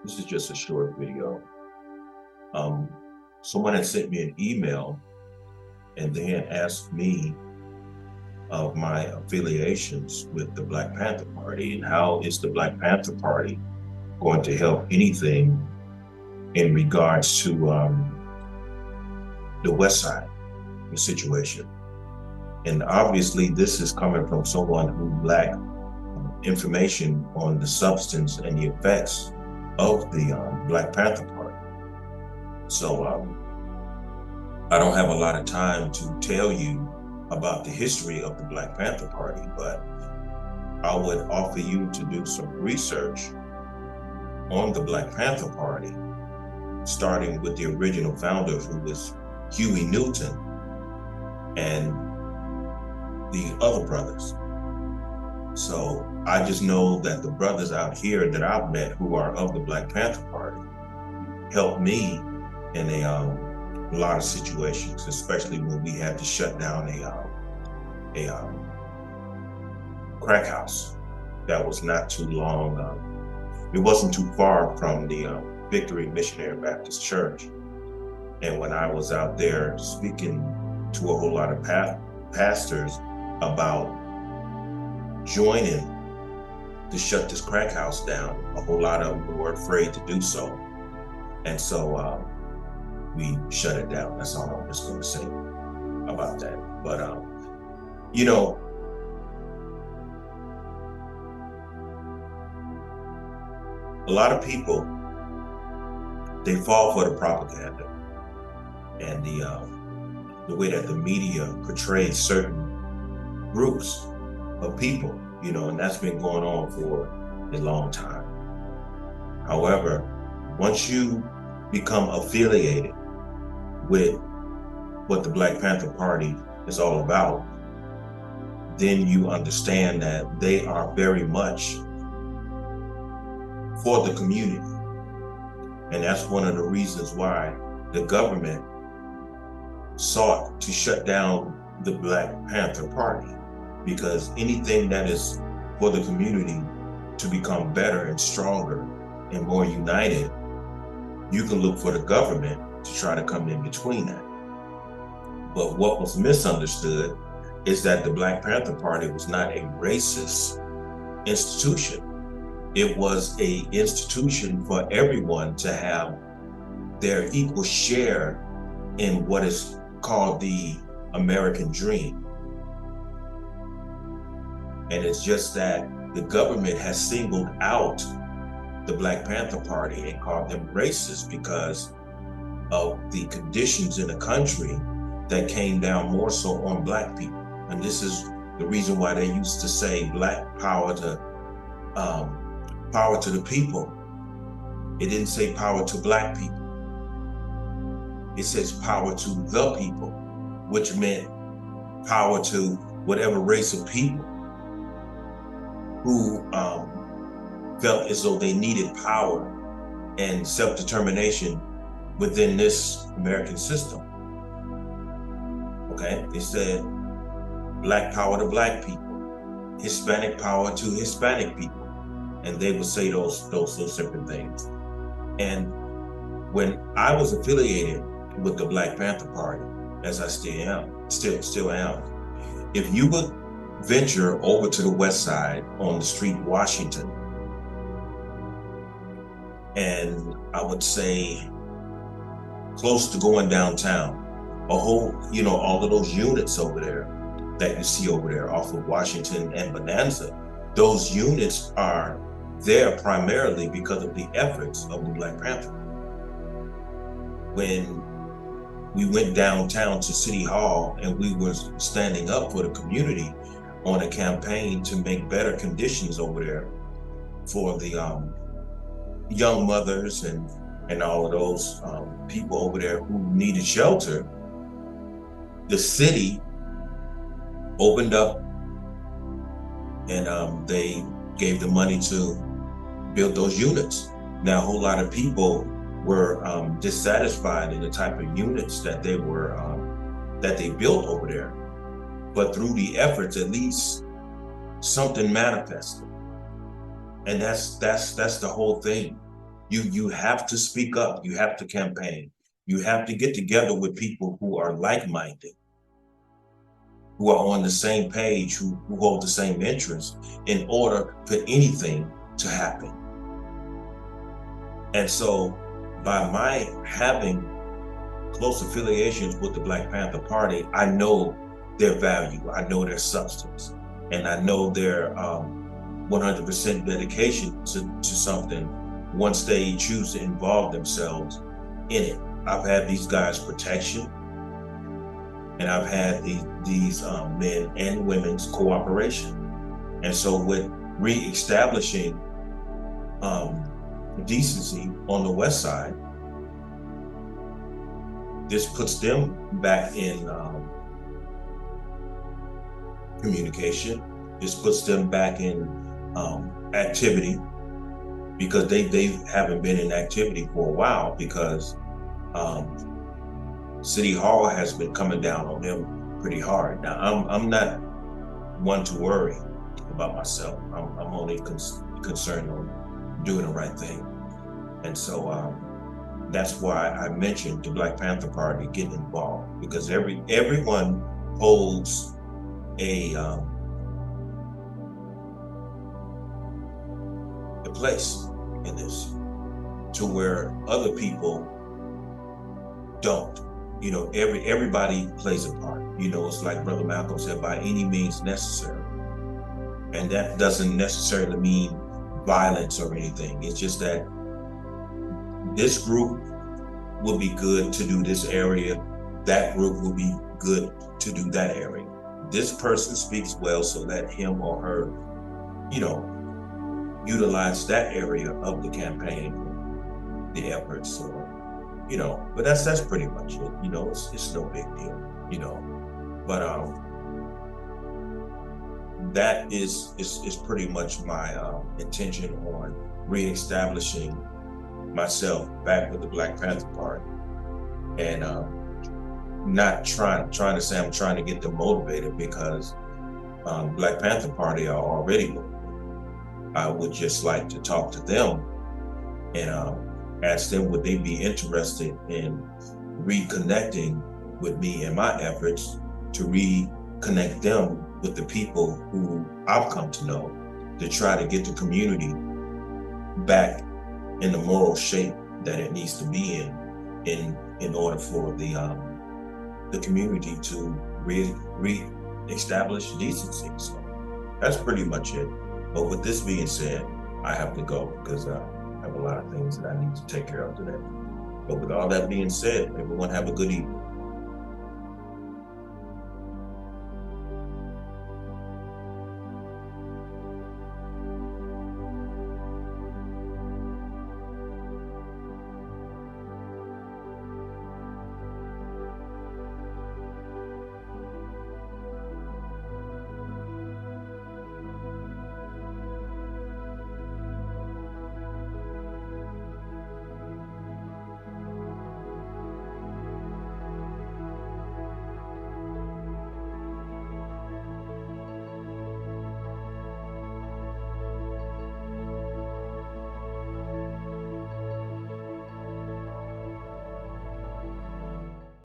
This is just a short video. Um, Someone had sent me an email and they had asked me of my affiliations with the Black Panther Party and how is the Black Panther Party going to help anything in regards to the West Side situation. And obviously this is coming from someone who lacked information on the substance and the effects of the Black Panther Party. So I don't have a lot of time to tell you about the history of the Black Panther Party, but I would offer you to do some research on the Black Panther Party, starting with the original founder, who was Huey Newton, and the other brothers. So I just know that the brothers out here that I've met who are of the Black Panther Party helped me in a lot of situations, especially when we had to shut down a crack house that was not too long. It wasn't too far from the Victory Missionary Baptist Church. And when I was out there speaking to a whole lot of pastors about joining to shut this crack house down, a whole lot of them were afraid to do so. And so we shut it down. That's all I'm just going to say about that. But, you know, a lot of people, they fall for the propaganda and the way that the media portrays certain groups of people, you know, and that's been going on for a long time. However, once you become affiliated with what the Black Panther Party is all about, then you understand that they are very much for the community. And that's one of the reasons why the government sought to shut down the Black Panther Party, because anything that is for the community to become better and stronger and more united, you can look for the government to try to come in between that. But what was misunderstood is that the Black Panther Party was not a racist institution. It was an institution for everyone to have their equal share in what is called the American dream. And it's just that the government has singled out the Black Panther Party and called them racist because of the conditions in the country that came down more so on Black people. And this is the reason why they used to say Black power to the people. It didn't say power to Black people. It says power to the people, which meant power to whatever race of people who felt as though they needed power and self-determination within this American system. Okay, it said Black power to Black people, Hispanic power to Hispanic people, and they would say those different things. And when I was affiliated with the Black Panther Party, as I still am, if you would venture over to the West Side on the street Washington, and I would say close to going downtown, a whole, you know, all of those units over there that you see over there off of Washington and Bonanza, those units are there primarily because of the efforts of the Black Panther. When we went downtown to City Hall and we were standing up for the community on a campaign to make better conditions over there for the young mothers and all of those people over there who needed shelter, the city opened up and they gave the money to build those units. Now, a whole lot of people were dissatisfied in the type of units that they were that they built over there, but through the efforts, at least something manifested. And that's the whole thing. You have to speak up. You have to campaign. You have to get together with people who are like-minded, who are on the same page, who hold the same interests in order for anything to happen. And so by my having close affiliations with the Black Panther Party, I know their value, I know their substance, and I know their 100% dedication to something once they choose to involve themselves in it. I've had these guys' protection, and I've had these men and women's cooperation. And so with reestablishing decency on the West Side, this puts them back in communication. This puts them back in activity, because they haven't been in activity for a while, because City Hall has been coming down on them pretty hard. Now, I'm not one to worry about myself. I'm only concerned on doing the right thing. And so that's why I mentioned the Black Panther Party getting involved, because everyone holds a place in this, to where other people don't. You know, everybody plays a part. You know, it's like Brother Malcolm said, by any means necessary. And that doesn't necessarily mean violence or anything. It's just that this group will be good to do this area, that group will be good to do that area. This person speaks well, so let him or her, you know, utilize that area of the campaign, the efforts, or, you know, but that's pretty much it. You know, it's no big deal, you know. But that is pretty much my intention on reestablishing myself back with the Black Panther Party, and not trying to say I'm trying to get them motivated, because Black Panther Party are already motivated. I would just like to talk to them and ask them, would they be interested in reconnecting with me and my efforts to reconnect them with the people who I've come to know, to try to get the community back in the moral shape that it needs to be in order for the community to re-establish decency. So that's pretty much it. But with this being said, I have to go, because I have a lot of things that I need to take care of today. But with all that being said, everyone have a good evening.